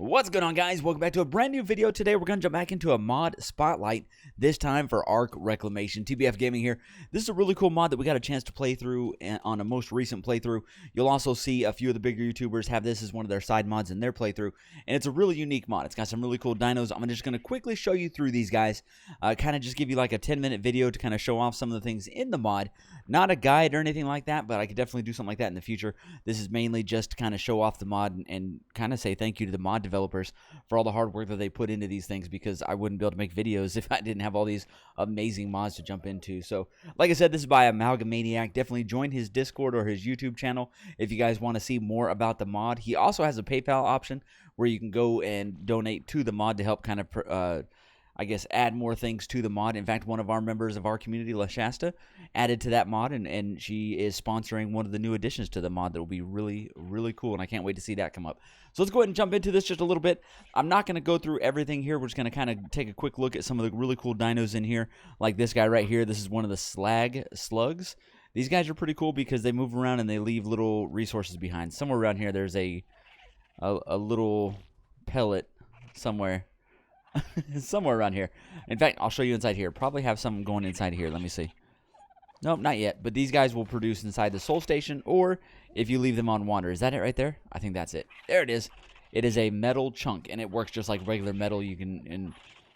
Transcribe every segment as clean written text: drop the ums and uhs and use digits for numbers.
What's going on, guys? Welcome back to a brand new video. Today we're going to jump back into a mod spotlight, this time for Ark Reclamation. TBF Gaming here. This is a really cool mod that we got a chance to play through on a most recent playthrough. You'll also see a few of the bigger YouTubers have this as one of their side mods in their playthrough, and it's a really unique mod. It's got some really cool dinos. I'm just going to quickly show you through these guys, kind of just give you like a 10-minute video to kind of show off some of the things in the mod. Not a guide or anything like that, but I could definitely do something like that in the future. This is mainly just to kind of show off the mod and kind of say thank you to the mod developers for all the hard work that they put into these things, because I wouldn't be able to make videos if I didn't have all these amazing mods to jump into. So like I said, this is by Amalgamaniac. Definitely join his Discord or his YouTube channel if you guys want to see more about the mod. He also has a PayPal option where you can go and donate to the mod to help kind of I guess add more things to the mod. In fact, one of our members of our community, Leshasta, added to that mod, and she is sponsoring one of the new additions to the mod that will be really, really cool, and I can't wait to see that come up. So let's go ahead and jump into this just a little bit. I'm not going to go through everything here. We're just going to kind of take a quick look at some of the really cool dinos in here, like this guy right here. This is one of the slag slugs. These guys are pretty cool because they move around and they leave little resources behind. Somewhere around here, there's a little pellet somewhere. Somewhere around here. In fact, I'll show you inside here. Probably have something going inside here. Let me see. Nope, not yet. But these guys will produce inside the soul station, or if you leave them on wander. Is that it right there? I think that's it. There it is. It is a metal chunk, and it works just like regular metal. You can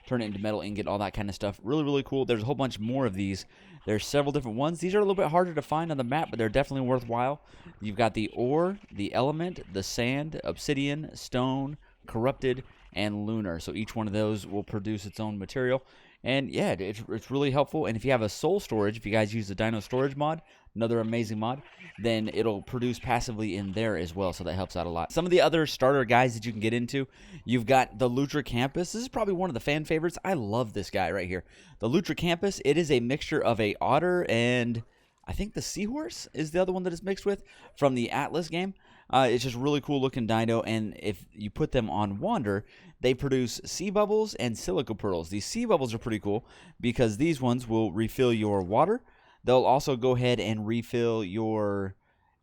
turn it into metal ingot, all that kind of stuff. Really, really cool. There's a whole bunch more of these. There's several different ones. These are a little bit harder to find on the map, but they're definitely worthwhile. You've got the ore, the element, the sand, obsidian, stone, corrupted, and lunar. So each one of those will produce its own material, and yeah, it's really helpful. And if you have a soul storage, if you guys use the dino storage mod, another amazing mod, then it'll produce passively in there as well, so that helps out a lot. Some of the other starter guys that you can get into, you've got the Lutracampus. This is probably one of the fan favorites. I love this guy right here, the Lutracampus. It is a mixture of a otter and I think the seahorse is the other one that it's mixed with from the Atlas game. It's just really cool looking dino, and if you put them on wander, they produce sea bubbles and silica pearls. These sea bubbles are pretty cool because these ones will refill your water. They'll also go ahead and refill your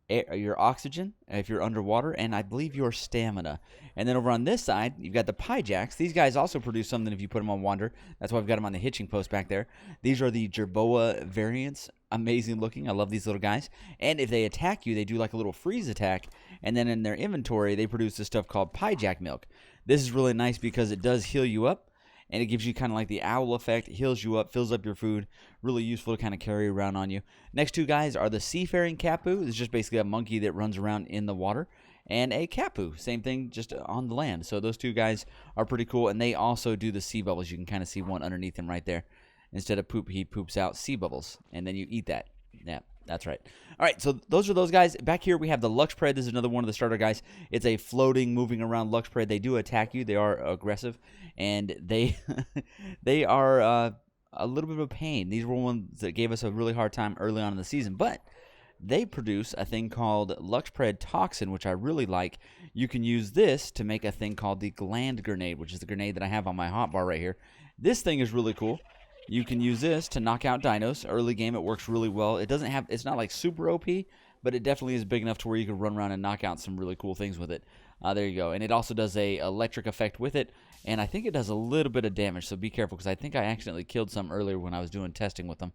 oxygen if you're underwater, and I believe your stamina. And then over on this side, you've got the Pyjacks. These guys also produce something if you put them on wander. That's why I've got them on the hitching post back there. These are the Jerboa variants. Amazing looking. I love these little guys. And if they attack you, they do like a little freeze attack, and then in their inventory, they produce this stuff called Pyjack milk. This is really nice because it does heal you up, and it gives you kind of like the owl effect. It heals you up, fills up your food. Really useful to kind of carry around on you. Next two guys are the Seafaring Kapu. This is just basically a monkey that runs around in the water. And a Kapu, same thing, just on the land. So those two guys are pretty cool, and they also do the sea bubbles. You can kind of see one underneath him right there. Instead of poop, he poops out sea bubbles, and then you eat that. Yeah, that's right. All right, so those are those guys. Back here we have the Luxpred. This is another one of the starter guys. It's a floating, moving around Luxpred. They do attack you. They are aggressive, and they they are a little bit of a pain. These were ones that gave us a really hard time early on in the season, but they produce a thing called Luxpred Toxin, which I really like. You can use this to make a thing called the Gland Grenade, which is the grenade that I have on my hotbar right here. This thing is really cool. You can use this to knock out dinos. Early game, it works really well. It's not like super OP, but it definitely is big enough to where you can run around and knock out some really cool things with it. There you go. And it also does a electric effect with it, and I think it does a little bit of damage, so be careful, because I think I accidentally killed some earlier when I was doing testing with them.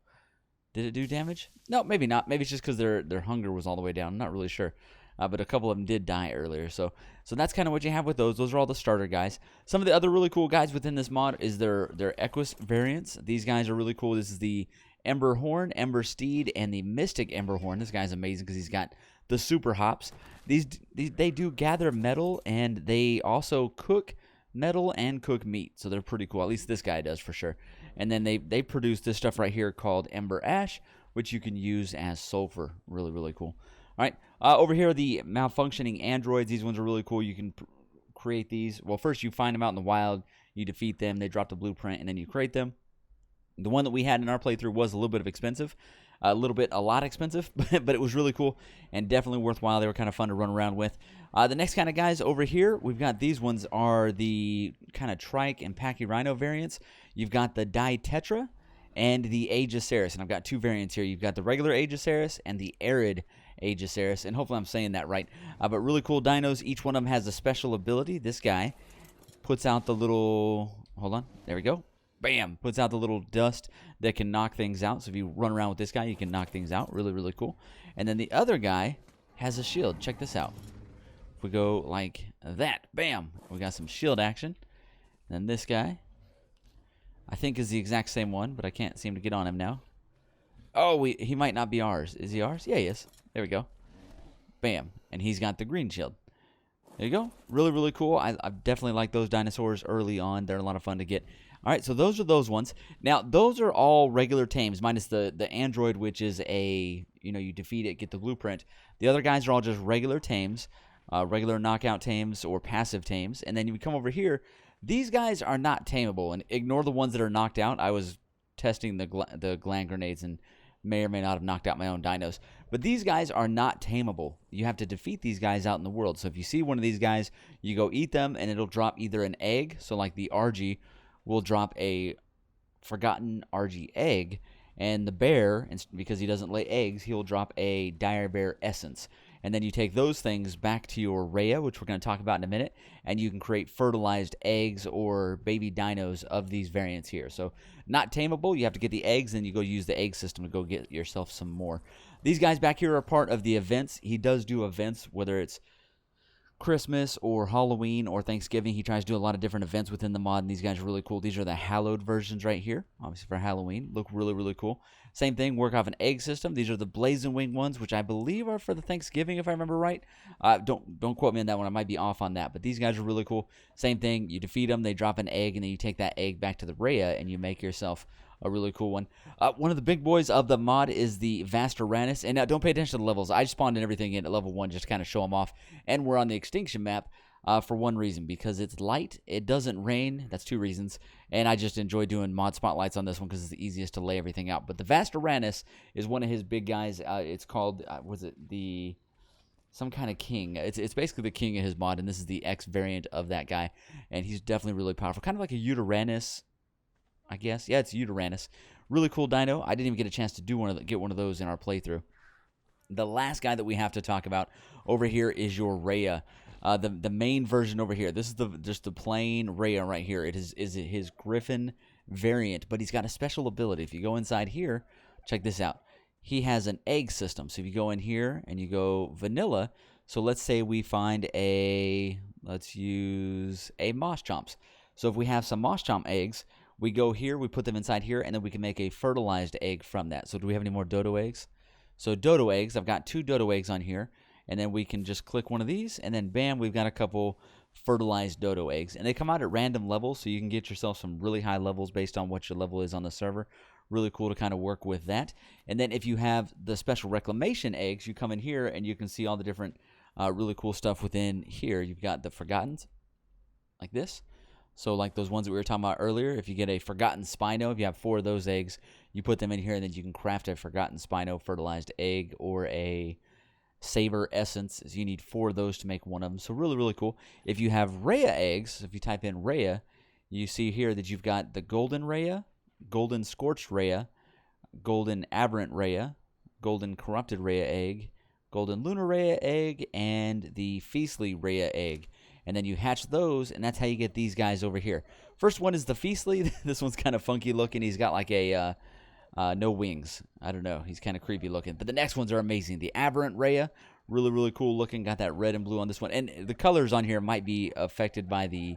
Did it do damage? No, maybe not. Maybe it's just because their hunger was all the way down. I'm not really sure. But a couple of them did die earlier. So that's kind of what you have with those. Those are all the starter guys. Some of the other really cool guys within this mod is their Equus variants. These guys are really cool. This is the Ember Horn, Ember Steed, and the Mystic Ember Horn. This guy's amazing because he's got the super hops. They do gather metal, and they also cook metal and cook meat. So they're pretty cool. At least this guy does for sure. And then they produce this stuff right here called Ember Ash, which you can use as sulfur. Really, really cool. All right, over here are the malfunctioning androids. These ones are really cool. You can create these. Well, first you find them out in the wild. You defeat them. They drop the blueprint, and then you create them. The one that we had in our playthrough was a little bit expensive. A lot expensive, but it was really cool and definitely worthwhile. They were kind of fun to run around with. The next kind of guys over here, we've got these ones are the kind of Trike and Pachyrhino variants. You've got the Ditetra and the Aegisaurus, and I've got two variants here. You've got the regular Aegisaurus and the Arid Aegisaurus, and hopefully I'm saying that right. But really cool dinos. Each one of them has a special ability. This guy puts out the little, hold on, there we go. Bam, puts out the little dust that can knock things out. So if you run around with this guy, you can knock things out. Really, really cool. And then the other guy has a shield. Check this out. If we go like that, bam, we got some shield action. And then this guy, I think is the exact same one, but I can't seem to get on him now. Oh, he might not be ours. Is he ours? Yeah, he is. There we go. Bam. And he's got the green shield. There you go. Really, really cool. I definitely like those dinosaurs early on. They're a lot of fun to get. All right, so those are those ones. Now, those are all regular tames, minus the android, which is a, you defeat it, get the blueprint. The other guys are all just regular tames, regular knockout tames or passive tames. And then you come over here. These guys are not tameable, and ignore the ones that are knocked out. I was testing the gland grenades and may or may not have knocked out my own dinos. But these guys are not tameable. You have to defeat these guys out in the world. So if you see one of these guys, you go eat them, and it'll drop either an egg, so like the RG will drop a forgotten RG egg, and the bear, because he doesn't lay eggs, he'll drop a dire bear essence. And then you take those things back to your Rhea, which we're going to talk about in a minute, and you can create fertilized eggs or baby dinos of these variants here. So not tameable. You have to get the eggs, and you go use the egg system to go get yourself some more. These guys back here are part of the events. He does do events, whether it's Christmas or Halloween or Thanksgiving. He tries to do a lot of different events within the mod, and these guys are really cool. These are the hallowed versions right here, obviously for Halloween. Look really, really cool. Same thing, work off an egg system. These are the blazing wing ones, which I believe are for the Thanksgiving, if I remember right. Don't quote me on that one. I might be off on that, but these guys are really cool. Same thing, you defeat them, they drop an egg, and then you take that egg back to the Rhea, and you make yourself a really cool one. One of the big boys of the mod is the Vashkram. And now don't pay attention to the levels. I spawned in everything in at level 1 just to kind of show them off. And we're on the extinction map for one reason. Because it's light, it doesn't rain. That's 2 reasons. And I just enjoy doing mod spotlights on this one because it's the easiest to lay everything out. But the Vashkram is one of his big guys. It's called, some kind of king. It's basically the king of his mod. And this is the X variant of that guy. And he's definitely really powerful. Kind of like a Uranus, I guess. Yeah, it's Uranus. Really cool dino. I didn't even get a chance to get one of those in our playthrough. The last guy that we have to talk about over here is your Rhea. The main version over here. This is just the plain Rhea right here. It is his Griffin variant, but he's got a special ability. If you go inside here, check this out. He has an egg system. So if you go in here and you go vanilla, so let's say we find let's use a Moschomps. So if we have some Moschomp eggs, we go here, we put them inside here, and then we can make a fertilized egg from that. So do we have any more dodo eggs? So dodo eggs, I've got 2 dodo eggs on here, and then we can just click one of these, and then bam, we've got a couple fertilized dodo eggs. And they come out at random levels, so you can get yourself some really high levels based on what your level is on the server. Really cool to kind of work with that. And then if you have the special reclamation eggs, you come in here, and you can see all the different really cool stuff within here. You've got the Forgottens, like this. So like those ones that we were talking about earlier, if you get a Forgotten Spino, if you have 4 of those eggs, you put them in here, and then you can craft a Forgotten Spino fertilized egg or a Saber Essence. So you need 4 of those to make one of them. So really, really cool. If you have Rhea eggs, if you type in Rhea, you see here that you've got the Golden Rhea, Golden Scorched Rhea, Golden Aberrant Rhea, Golden Corrupted Rhea egg, Golden Lunar Rhea egg, and the Feastly Rhea egg. And then you hatch those, and that's how you get these guys over here. First one is the Feastly. This one's kind of funky looking. He's got like a no wings. I don't know. He's kind of creepy looking. But the next ones are amazing. The Aberrant Rhea, really, really cool looking. Got that red and blue on this one. And the colors on here might be affected by the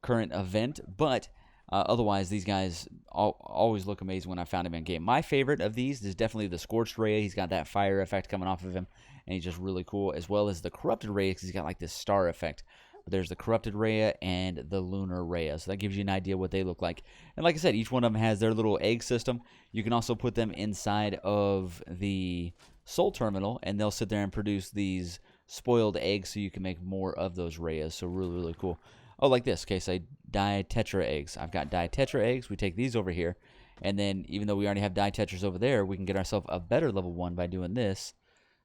current event, but otherwise, these guys always look amazing when I found him in game. My favorite of these is definitely the Scorched Rhea. He's got that fire effect coming off of him, and he's just really cool, as well as the Corrupted Rhea, because he's got like this star effect. But there's the Corrupted Rhea and the Lunar Rhea, so that gives you an idea what they look like. And like I said, each one of them has their little egg system. You can also put them inside of the Soul Terminal, and they'll sit there and produce these spoiled eggs, so you can make more of those Rheas. So really, really cool. Oh, like this. Okay, so Ditetra eggs. I've got Ditetra eggs. We take these over here, and then even though we already have Ditetras over there, we can get ourselves a better level 1 by doing this.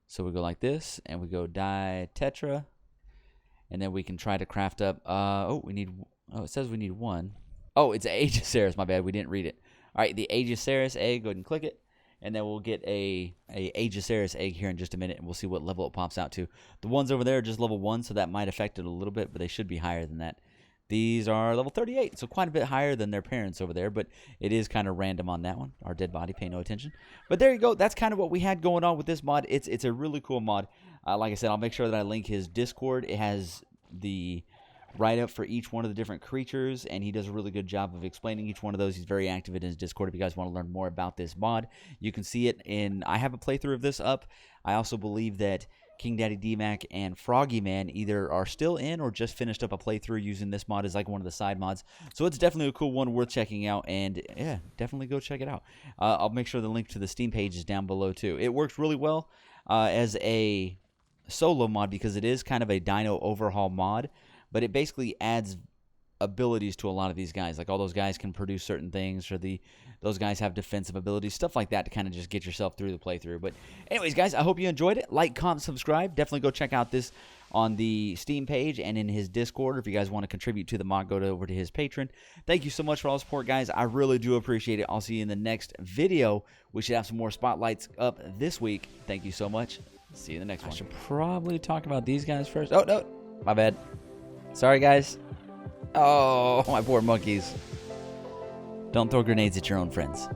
So we go like this, and we go Ditetra. And then we can try to craft up, it says we need 1. Oh, it's Aegisaurus, my bad, we didn't read it. All right, the Aegisaurus egg, go ahead and click it. And then we'll get a Aegisaurus egg here in just a minute, and we'll see what level it pops out to. The ones over there are just level 1, so that might affect it a little bit, but they should be higher than that. These are level 38, so quite a bit higher than their parents over there, but it is kind of random on that one. Our dead body, pay no attention. But there you go. That's kind of what we had going on with this mod. It's a really cool mod. Like I said, I'll make sure that I link his Discord. It has the write-up for each one of the different creatures, and he does a really good job of explaining each one of those. He's very active in his Discord. If you guys want to learn more about this mod, you can see it in... I have a playthrough of this up. I also believe that King Daddy D-Mac and Froggy Man either are still in or just finished up a playthrough using this mod as like one of the side mods. So it's definitely a cool one worth checking out, and yeah, definitely go check it out. I'll make sure the link to the Steam page is down below too. It works really well as a solo mod because it is kind of a dino overhaul mod, but it basically adds abilities to a lot of these guys. Like all those guys can produce certain things, or those guys have defensive abilities, stuff like that to kind of just get yourself through the playthrough. But anyways, guys, I hope you enjoyed it. Like, comment, subscribe. Definitely go check out this on the Steam page and in his Discord. If you guys want to contribute to the mod, go over to his Patreon. Thank you so much for all the support, guys. I really do appreciate it. I'll see you in the next video. We should have some more spotlights up this week. Thank you so much. See you in the next one. I should probably talk about these guys first. Oh, no. My bad. Sorry, guys. Oh, my poor monkeys. Don't throw grenades at your own friends.